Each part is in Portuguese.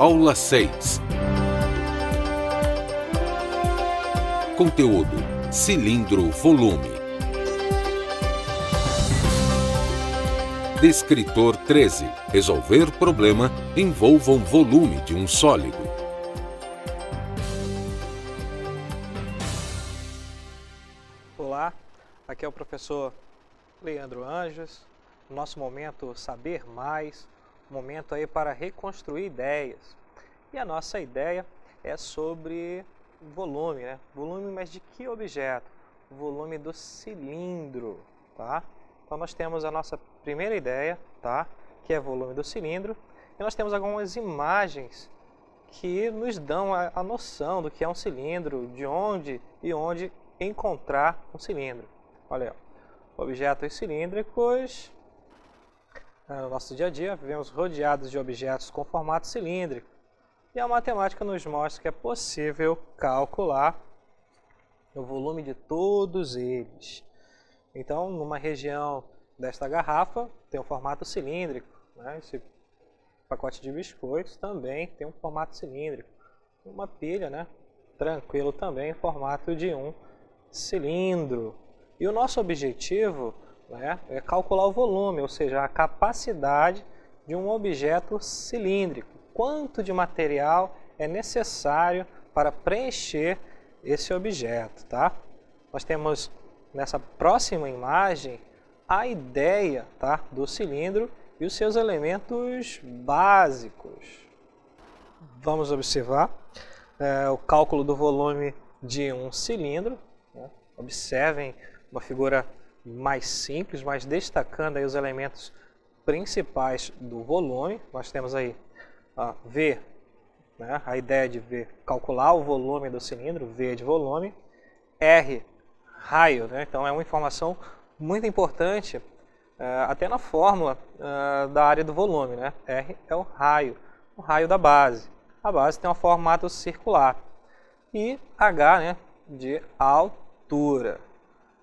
Aula 6. Conteúdo: cilindro volume. Descritor 13. Resolver problema envolva um volume de um sólido. Olá, aqui é o professor Leandro Anjos. Nosso momento Saber Mais, momento aí para reconstruir ideias. E a nossa ideia é sobre volume, né? Volume, mas de que objeto? O volume do cilindro, tá? Então nós temos a nossa primeira ideia, tá? Que é volume do cilindro. E nós temos algumas imagens que nos dão a noção do que é um cilindro, de onde e onde encontrar um cilindro. Olha, objetos cilíndricos. No nosso dia a dia, vivemos rodeados de objetos com formato cilíndrico. E a matemática nos mostra que é possível calcular o volume de todos eles. Então, numa região desta garrafa, tem um formato cilíndrico, né? Esse pacote de biscoitos também tem um formato cilíndrico. Uma pilha, né? Tranquilo também, em formato de um cilindro. E o nosso objetivo, né, é calcular o volume, ou seja, a capacidade de um objeto cilíndrico. Quanto de material é necessário para preencher esse objeto, tá? Nós temos nessa próxima imagem a ideia, tá, do cilindro e os seus elementos básicos. Vamos observar o cálculo do volume de um cilindro, né? Observem uma figura mais simples, mas destacando aí os elementos principais do volume. Nós temos aí V, né, a ideia de V, calcular o volume do cilindro, V de volume, R, raio, né, então é uma informação muito importante, até na fórmula da área do volume, né, R é o raio da base. A base tem um formato circular. E H, né, de altura.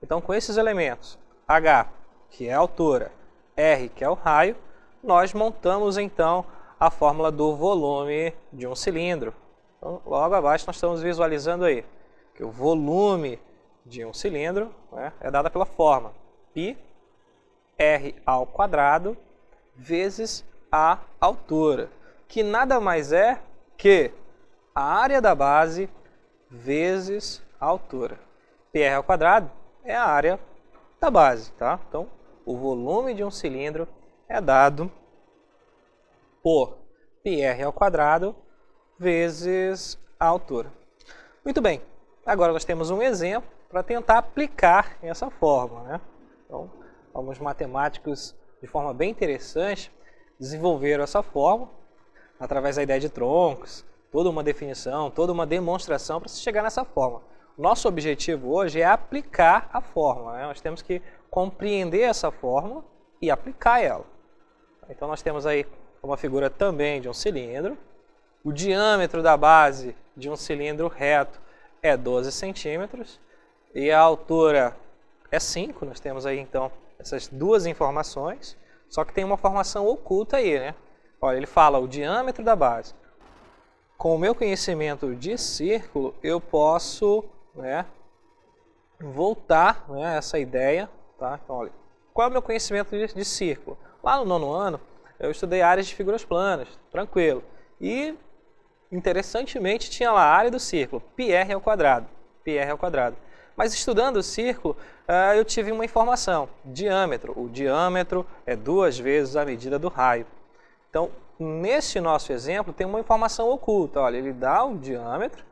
Então, com esses elementos, H, que é a altura, R, que é o raio, nós montamos então a fórmula do volume de um cilindro. Então, logo abaixo nós estamos visualizando aí que o volume de um cilindro, né, é dado pela fórmula π r ao quadrado vezes a altura, que nada mais é que a área da base vezes a altura. πr ao quadrado é a área da base, tá? Então, o volume de um cilindro é dado por πr ao quadrado vezes a altura. Muito bem, agora nós temos um exemplo para tentar aplicar essa fórmula, né? Então, alguns matemáticos, de forma bem interessante, desenvolveram essa fórmula através da ideia de troncos, toda uma definição, toda uma demonstração para se chegar nessa fórmula. Nosso objetivo hoje é aplicar a fórmula, né? Nós temos que compreender essa fórmula e aplicar ela. Então nós temos aí uma figura também de um cilindro. O diâmetro da base de um cilindro reto é 12 centímetros e a altura é 5. Nós temos aí então essas duas informações, só que tem uma informação oculta aí, né? Olha, ele fala o diâmetro da base. Com o meu conhecimento de círculo, eu posso, né, voltar, né, essa ideia, tá? Então, olha, qual é o meu conhecimento de círculo? Lá no 9º ano, eu estudei áreas de figuras planas, tranquilo. E, interessantemente, tinha lá a área do círculo, πr ao quadrado. πr ao quadrado. Mas estudando o círculo, eu tive uma informação, diâmetro. O diâmetro é 2 vezes a medida do raio. Então, nesse nosso exemplo, tem uma informação oculta. Olha, ele dá o diâmetro,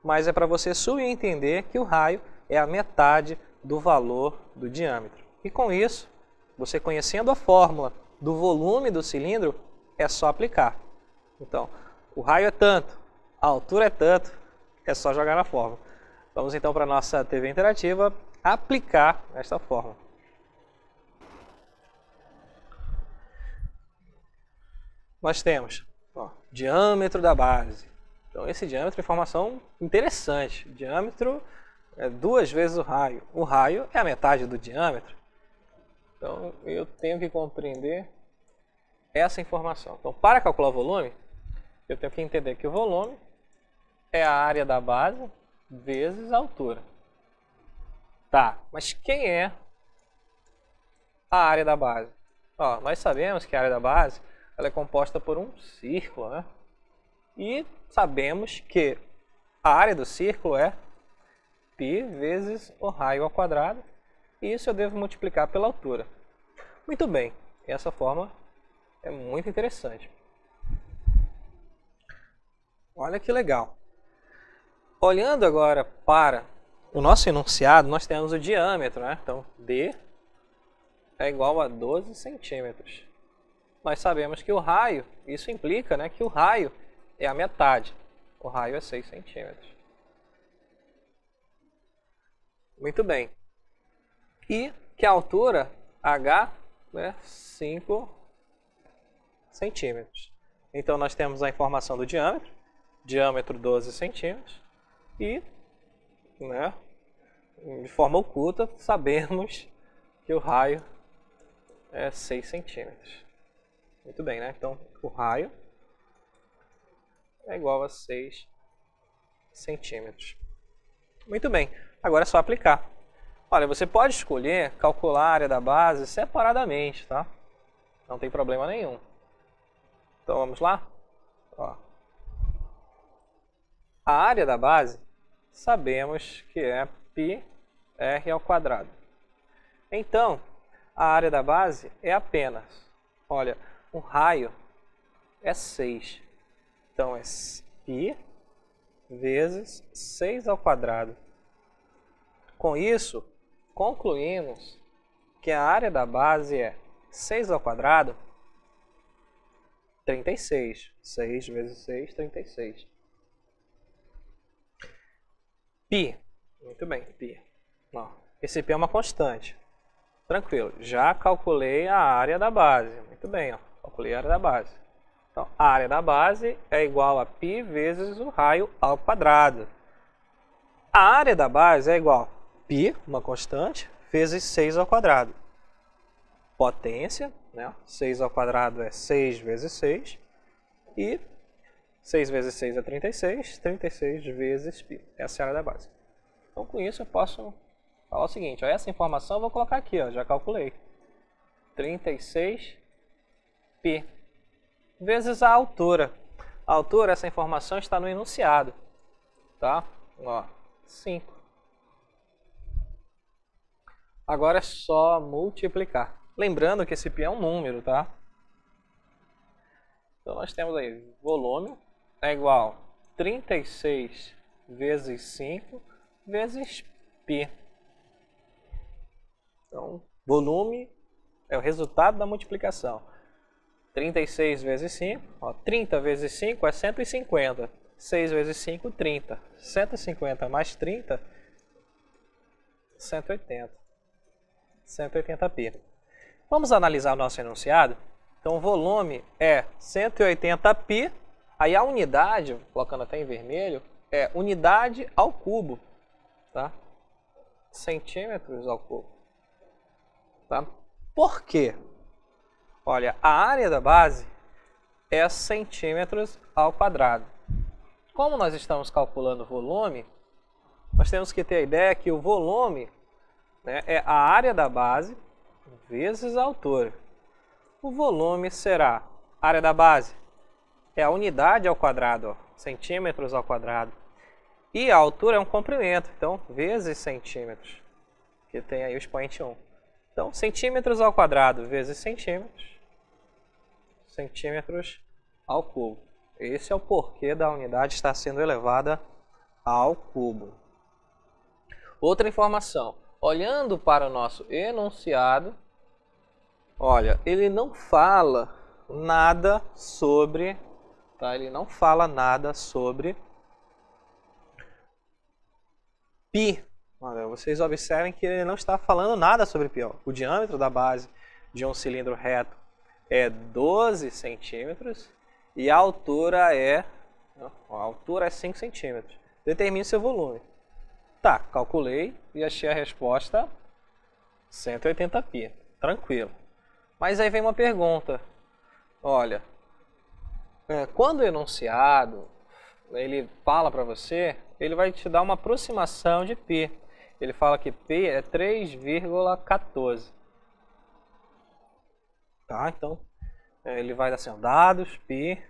mas é para você subentender que o raio é a metade do valor do diâmetro. E com isso, você conhecendo a fórmula do volume do cilindro, é só aplicar. Então, o raio é tanto, a altura é tanto, é só jogar na fórmula. Vamos então para a nossa TV interativa aplicar esta fórmula. Nós temos diâmetro da base. Então esse diâmetro é informação interessante. Diâmetro é 2 vezes o raio. O raio é a metade do diâmetro. Então eu tenho que compreender essa informação. Então, para calcular o volume, Eu tenho que entender que o volume é a área da base vezes a altura. Tá, mas quem é a área da base? Ó, nós sabemos que a área da base ela é composta por um círculo, né? E sabemos que a área do círculo é π vezes o raio ao quadrado. E isso eu devo multiplicar pela altura. Muito bem, essa forma é muito interessante. Olha que legal. Olhando agora para o nosso enunciado, nós temos o diâmetro, né? Então, D é igual a 12 centímetros. Nós sabemos que o raio, isso implica, né, que o raio é a metade. O raio é 6 centímetros. Muito bem. E que a altura, H, é 5 centímetros. Então, nós temos a informação do diâmetro. Diâmetro 12 centímetros. E, né, de forma oculta, sabemos que o raio é 6 centímetros. Muito bem, né? Então, o raio é igual a 6 centímetros. Muito bem. Agora é só aplicar. Olha, você pode escolher calcular a área da base separadamente, tá? Não tem problema nenhum. Então, vamos lá? Ó. A área da base, sabemos que é πr ao quadrado. Então, a área da base é apenas, olha, o raio é 6. Então, é π vezes 6 ao quadrado. Com isso, concluímos que a área da base é 6 ao quadrado, 36. 6 vezes 6, 36. Π. Muito bem, π. Ó, esse π é uma constante. Tranquilo. Já calculei a área da base. Muito bem, ó. Calculei a área da base. Então, a área da base é igual a π vezes o raio ao quadrado. A área da base é igual a π, uma constante, vezes 6 ao quadrado. Potência, né? 6 ao quadrado é 6 vezes 6. E 6 vezes 6 é 36. 36 vezes π. Essa é a área da base. Então, com isso, eu posso falar o seguinte. Ó, essa informação eu vou colocar aqui. Ó, já calculei. 36 π vezes a altura. A altura, essa informação está no enunciado. Tá? Ó, 5. Agora é só multiplicar. Lembrando que esse π é um número, tá? Então nós temos aí, volume é igual a 36 vezes 5 vezes π. Então, volume é o resultado da multiplicação. 36 vezes 5, ó, 30 vezes 5 é 150. 6 vezes 5, 30. 150 mais 30, 180. 180π. Vamos analisar o nosso enunciado? Então, o volume é 180π. Aí a unidade, colocando até em vermelho, é unidade ao cubo. Tá? Centímetros ao cubo. Tá? Por quê? Olha, a área da base é centímetros ao quadrado. Como nós estamos calculando o volume, nós temos que ter a ideia que o volume, né, é a área da base vezes a altura. O volume será, a área da base é a unidade ao quadrado, ó, centímetros ao quadrado. E a altura é um comprimento, então vezes centímetros, que tem aí o expoente 1. Então, centímetros ao quadrado vezes centímetros, centímetros ao cubo. Esse é o porquê da unidade estar sendo elevada ao cubo. Outra informação, olhando para o nosso enunciado, olha, ele não fala nada sobre, tá? Ele não fala nada sobre π. Olha, vocês observem que ele não está falando nada sobre π. Ó. O diâmetro da base de um cilindro reto é 12 centímetros e a altura é 5 centímetros. Determine seu volume. Tá, calculei e achei a resposta 180π. Tranquilo. Mas aí vem uma pergunta. Olha, quando o enunciado ele fala para você, ele vai te dar uma aproximação de π. Ele fala que π é 3,14. Tá? Então, ele vai dar assim, ó, dados π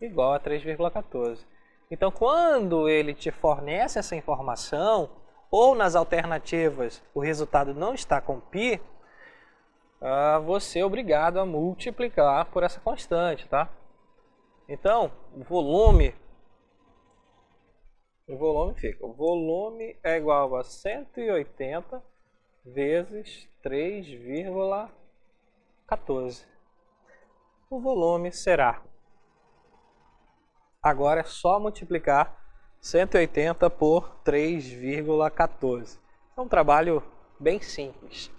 igual a 3,14. Então, quando ele te fornece essa informação, ou nas alternativas o resultado não está com π, você é obrigado a multiplicar por essa constante, tá? Então, o volume é igual a 180 vezes 3,14. O volume será... Agora é só multiplicar 180 por 3,14. É um trabalho bem simples.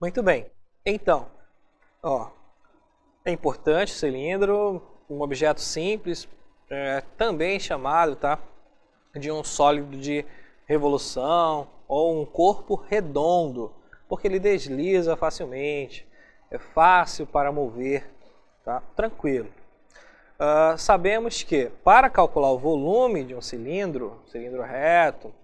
Muito bem. Então, é importante o cilindro, um objeto simples, também chamado, tá, de um sólido de revolução ou um corpo redondo, porque ele desliza facilmente, é fácil para mover, tá? Tranquilo. Sabemos que para calcular o volume de um cilindro reto,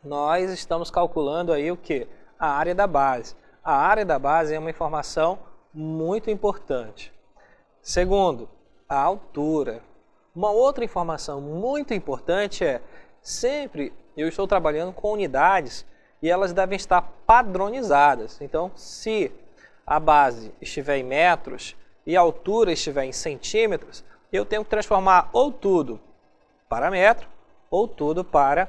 nós estamos calculando aí o que? A área da base. A área da base é uma informação muito importante. Segundo, a altura. Uma outra informação muito importante é, sempre eu estou trabalhando com unidades e elas devem estar padronizadas. Então, se a base estiver em metros e a altura estiver em centímetros, eu tenho que transformar ou tudo para metro ou tudo para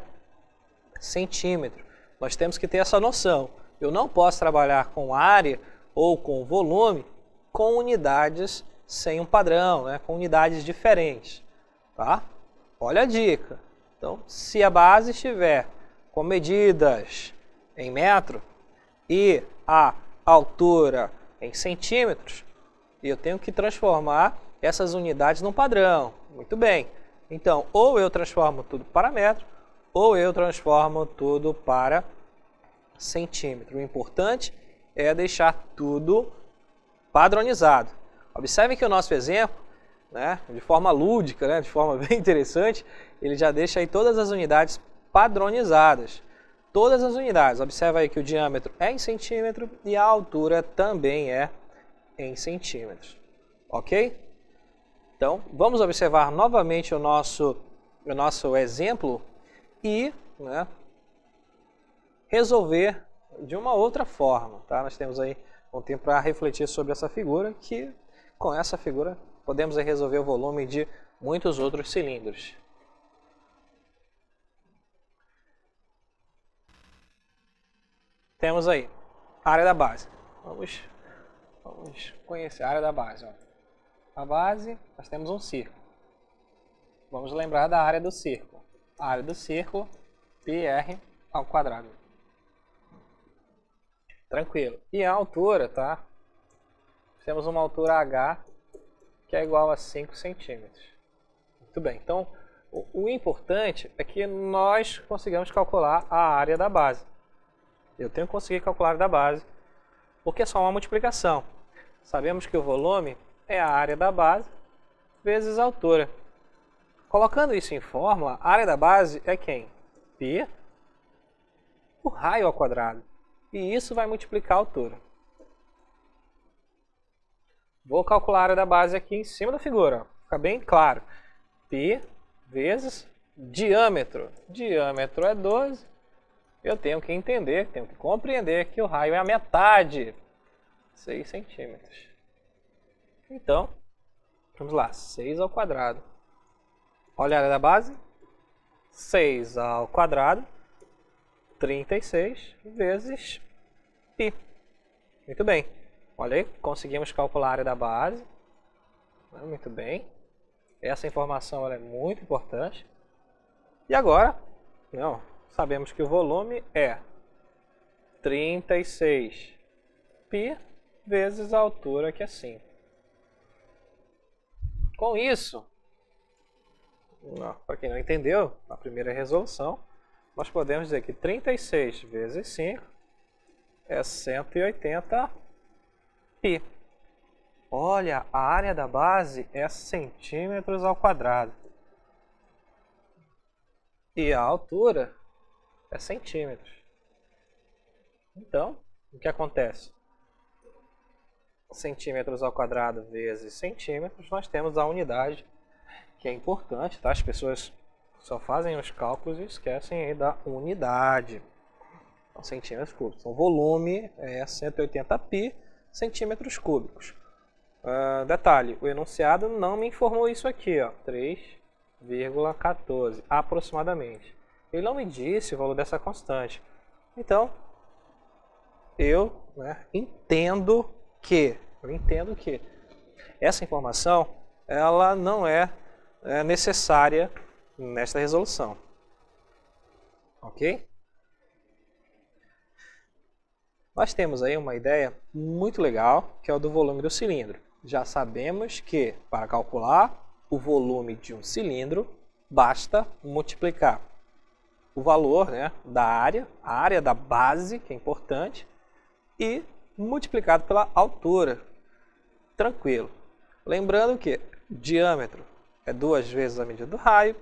centímetro. Nós temos que ter essa noção. Eu não posso trabalhar com área ou com volume com unidades sem um padrão, né? Com unidades diferentes. Tá? Olha a dica. Então, se a base estiver com medidas em metro e a altura em centímetros, eu tenho que transformar essas unidades num padrão. Muito bem. Então, ou eu transformo tudo para metro, ou eu transformo tudo para centímetro. O importante é deixar tudo padronizado. Observe que o nosso exemplo, né, de forma lúdica, né, de forma bem interessante, ele já deixa aí todas as unidades padronizadas. Todas as unidades. Observa aí que o diâmetro é em centímetro e a altura também é em centímetros. Ok? Então, vamos observar novamente o nosso exemplo e, né, resolver de uma outra forma. Tá? Nós temos aí um tempo para refletir sobre essa figura, que com essa figura podemos aí resolver o volume de muitos outros cilindros. Temos aí a área da base. Vamos conhecer a área da base. A base, nós temos um círculo. Vamos lembrar da área do círculo. A área do círculo, πr ao quadrado. Tranquilo. E a altura, tá? Temos uma altura h que é igual a 5 centímetros. Muito bem. Então, o importante é que nós consigamos calcular a área da base. Eu tenho que conseguir calcular a área da base, porque é só uma multiplicação. Sabemos que o volume é a área da base vezes a altura. Colocando isso em fórmula, a área da base é quem? π, o raio ao quadrado. E isso vai multiplicar a altura. Vou calcular a área da base aqui em cima da figura. Fica bem claro. π vezes diâmetro. Diâmetro é 12. Eu tenho que entender, tenho que compreender que o raio é a metade. 6 centímetros. Então, vamos lá. 6 ao quadrado. Olha a área da base. 6 ao quadrado. 36 vezes π. Muito bem. Olha aí, conseguimos calcular a área da base. Muito bem. Essa informação ela é muito importante. E agora, sabemos que o volume é 36 π vezes a altura, que é 5. Com isso, para quem não entendeu, a primeira resolução, nós podemos dizer que 36 vezes 5 é 180 π. olha, a área da base é centímetros ao quadrado. E a altura é centímetros. Então, o que acontece? Centímetros ao quadrado vezes centímetros, nós temos a unidade, que é importante, tá? As pessoas só fazem os cálculos e esquecem aí da unidade. Então, centímetros cúbicos. Então, o volume é 180 π centímetros cúbicos. Detalhe, o enunciado não me informou isso aqui, ó, 3,14 aproximadamente. Ele não me disse o valor dessa constante. Então, eu entendo que essa informação ela não é necessária nesta resolução. Ok? Nós temos aí uma ideia muito legal, que é o do volume do cilindro. Já sabemos que, para calcular o volume de um cilindro, basta multiplicar o valor da área, a área da base, que é importante, e multiplicado pela altura. Tranquilo. Lembrando que diâmetro é 2 vezes a medida do raio,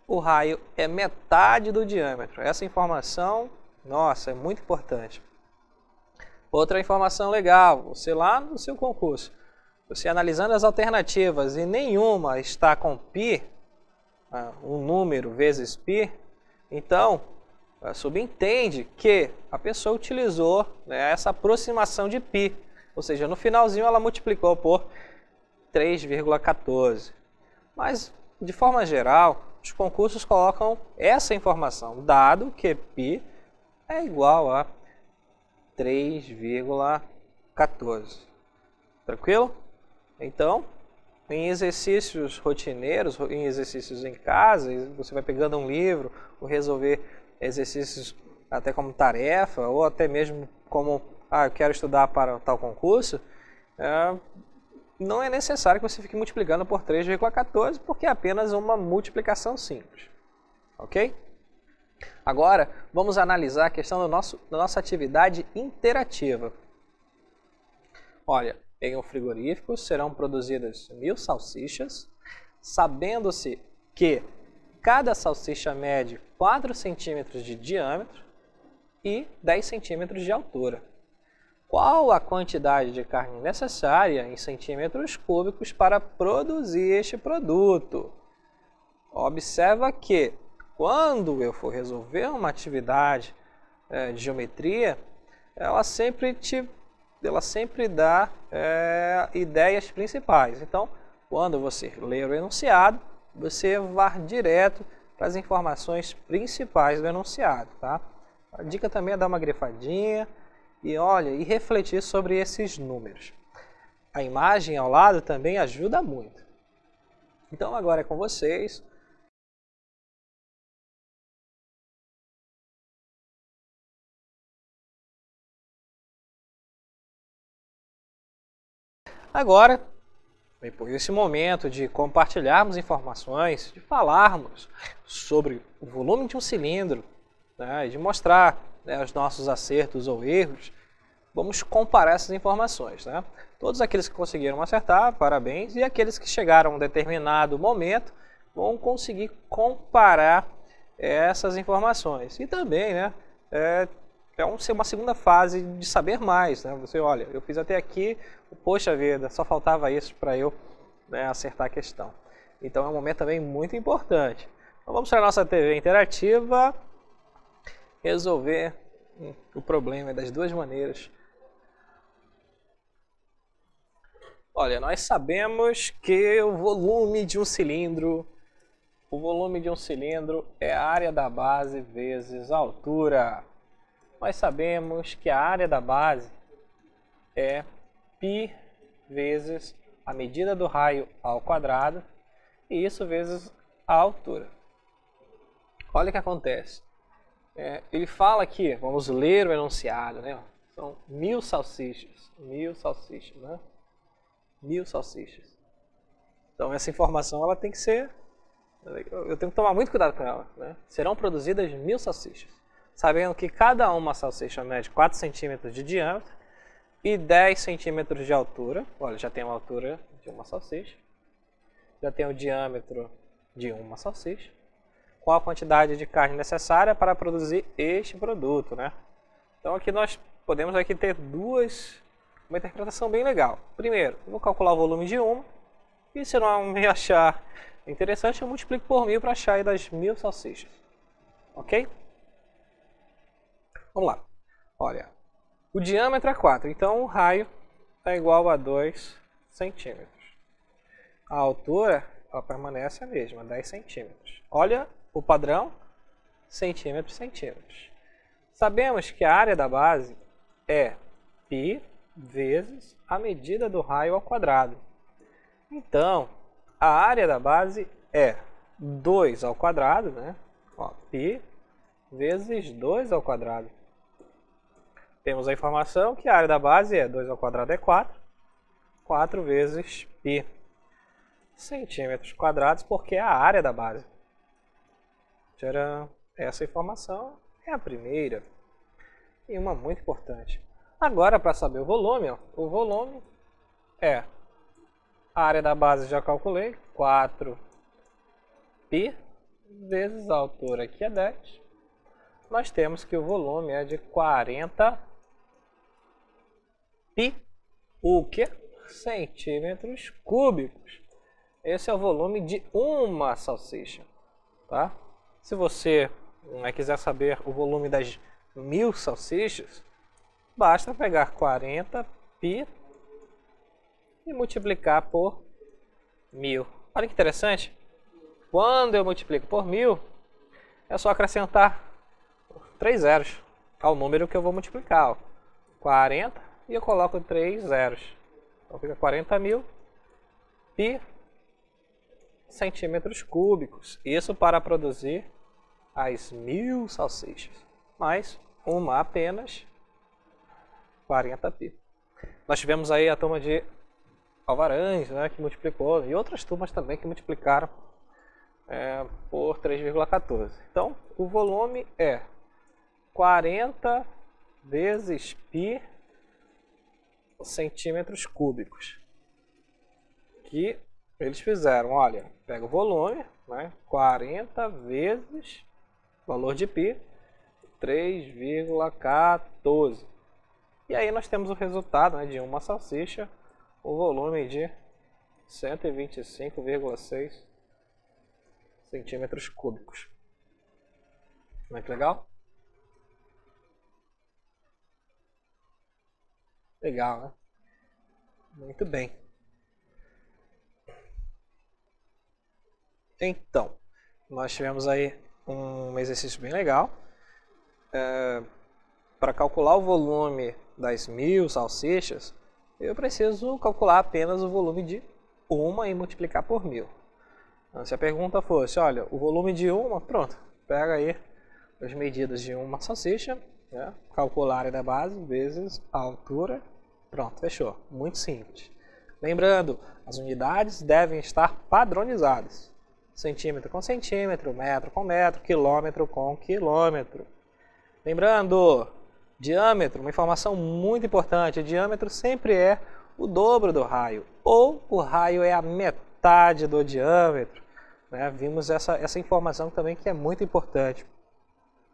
o raio é metade do diâmetro. Essa informação, nossa, é muito importante. Outra informação legal, você lá no seu concurso, você analisando as alternativas e nenhuma está com π, um número vezes π, então subentende que a pessoa utilizou essa aproximação de π, ou seja, no finalzinho ela multiplicou por 3,14. Mas, de forma geral, os concursos colocam essa informação, dado que π é igual a 3,14. Tranquilo? Então, em exercícios rotineiros, em exercícios em casa, você vai pegando um livro, ou resolver exercícios até como tarefa, ou até mesmo como, eu quero estudar para tal concurso, não é necessário que você fique multiplicando por 3,14, porque é apenas uma multiplicação simples. Ok? Agora, vamos analisar a questão da nossa atividade interativa. Olha, em um frigorífico serão produzidas 1000 salsichas, sabendo-se que cada salsicha mede 4 centímetros de diâmetro e 10 centímetros de altura. Qual a quantidade de carne necessária em centímetros cúbicos para produzir este produto? Observa que quando eu for resolver uma atividade de geometria, ela sempre dá ideias principais. Então, quando você ler o enunciado, você vai direto para as informações principais do enunciado. Tá? A dica também é dar uma grifadinha e refletir sobre esses números. A imagem ao lado também ajuda muito. Então, agora é com vocês. Agora, depois desse momento de compartilharmos informações, de falarmos sobre o volume de um cilindro, de mostrar os nossos acertos ou erros, vamos comparar essas informações. Todos aqueles que conseguiram acertar, parabéns, e aqueles que chegaram a um determinado momento vão conseguir comparar essas informações. E também, uma segunda fase de saber mais. Você, olha, eu fiz até aqui, poxa vida, só faltava isso para eu acertar a questão. Então é um momento também muito importante. Então vamos para a nossa TV interativa, resolver o problema das duas maneiras. Olha, nós sabemos que o volume de um cilindro é a área da base vezes a altura. Nós sabemos que a área da base é π vezes a medida do raio ao quadrado, e isso vezes a altura. Olha o que acontece. Ele fala aqui, vamos ler o enunciado, são 1000 salsichas. 1000 salsichas, 1000 salsichas. Então essa informação ela tem que ser, eu tenho que tomar muito cuidado com ela. Serão produzidas 1000 salsichas. Sabendo que cada uma salsicha mede 4 centímetros de diâmetro, e 10 centímetros de altura. Olha, já tem a altura de uma salsicha. Já tem o diâmetro de uma salsicha. Qual a quantidade de carne necessária para produzir este produto, né? Então aqui nós podemos aqui ter uma interpretação bem legal. Primeiro, eu vou calcular o volume de uma. E se não me achar interessante, eu multiplico por 1000 para achar aí das 1000 salsichas. Ok? Vamos lá. Olha, o diâmetro é 4, então o raio é igual a 2 centímetros. A altura ela permanece a mesma, 10 centímetros. Olha o padrão, centímetros, centímetros. Sabemos que a área da base é π vezes a medida do raio ao quadrado. Então, a área da base é 2 ao quadrado, né? Ó, π vezes 2 ao quadrado. Temos a informação que a área da base é 2 ao quadrado é 4. 4 vezes π. Centímetros quadrados, porque é a área da base. Tcharam! Essa informação é a primeira. E uma muito importante. Agora, para saber o volume, ó, o volume é a área da base, já calculei, 4π vezes a altura, que é 10. Nós temos que o volume é de 40 π, o que? Centímetros cúbicos. Esse é o volume de uma salsicha, tá? Se você quiser saber o volume das 1000 salsichas, basta pegar 40 π e multiplicar por 1000. Olha que interessante. Quando eu multiplico por 1000, é só acrescentar 3 zeros ao número que eu vou multiplicar. Ó. 40 e eu coloco 3 zeros. Então fica 40.000 π centímetros cúbicos. Isso para produzir as 1000 salsichas. Mas uma apenas 40 π. Nós tivemos aí a turma de Alvarães, né, que multiplicou, e outras turmas também que multiplicaram por 3,14. Então, o volume é 40 vezes π centímetros cúbicos. Que eles fizeram, olha, pega o volume, né, 40 vezes valor de π, 3,14. E aí nós temos o resultado, né, de uma salsicha, o volume de 125,6 centímetros cúbicos. Não é que legal? Legal, né? Muito bem. Então, nós tivemos aí um exercício bem legal. Para calcular o volume das 1000 salsichas, eu preciso calcular apenas o volume de uma e multiplicar por 1000. Se a pergunta fosse, olha, o volume de uma, pronto, pega aí as medidas de uma salsicha, né, calcula a área da base vezes a altura, pronto, fechou. Muito simples. Lembrando, as unidades devem estar padronizadas. Centímetro com centímetro, metro com metro, quilômetro com quilômetro. Lembrando, diâmetro, uma informação muito importante, o diâmetro sempre é o dobro do raio, ou o raio é a metade do diâmetro. Né? Vimos essa informação também que é muito importante.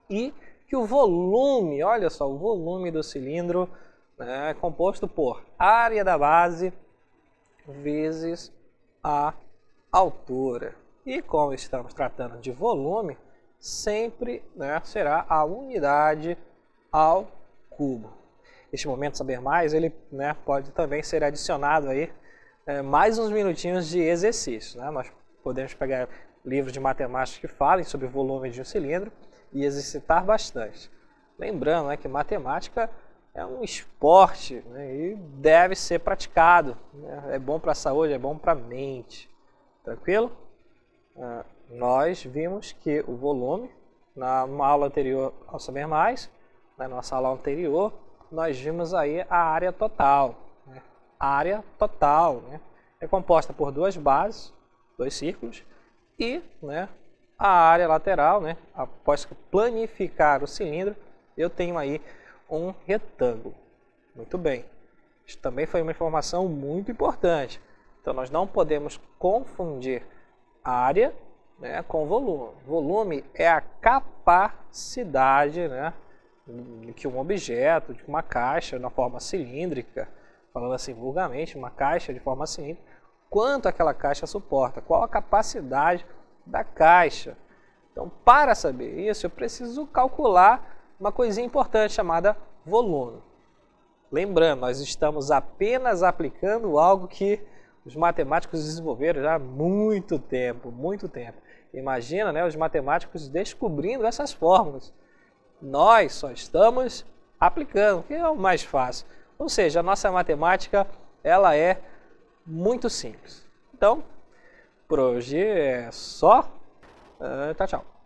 E que o volume, olha só, o volume do cilindro, né, é composto por área da base vezes a altura. E como estamos tratando de volume, sempre, né, será a unidade ao cubo. Este momento saber mais, ele, né, pode também ser adicionado aí mais uns minutinhos de exercício. Né? Nós podemos pegar livros de matemática que falem sobre o volume de um cilindro e exercitar bastante. Lembrando, né, que matemática é um esporte, né, e deve ser praticado. Né? É bom para a saúde, é bom para a mente. Tranquilo? Nós vimos que o volume, numa aula anterior ao Saber Mais, na nossa aula anterior, nós vimos aí a área total. Né? A área total, né, é composta por duas bases, dois círculos, e, né, a área lateral, né, após planificar o cilindro, eu tenho aí um retângulo. Muito bem. Isso também foi uma informação muito importante. Então nós não podemos confundir área, né, com volume. Volume é a capacidade, né, que um objeto, de uma caixa na forma cilíndrica, falando assim vulgarmente, uma caixa de forma cilíndrica, quanto aquela caixa suporta, qual a capacidade da caixa. Então, para saber isso, eu preciso calcular uma coisinha importante chamada volume. Lembrando, nós estamos apenas aplicando algo que os matemáticos desenvolveram já há muito tempo, muito tempo. Imagina, né, os matemáticos descobrindo essas fórmulas. Nós só estamos aplicando, que é o mais fácil. Ou seja, a nossa matemática ela é muito simples. Então, por hoje é só. Tchau, tchau.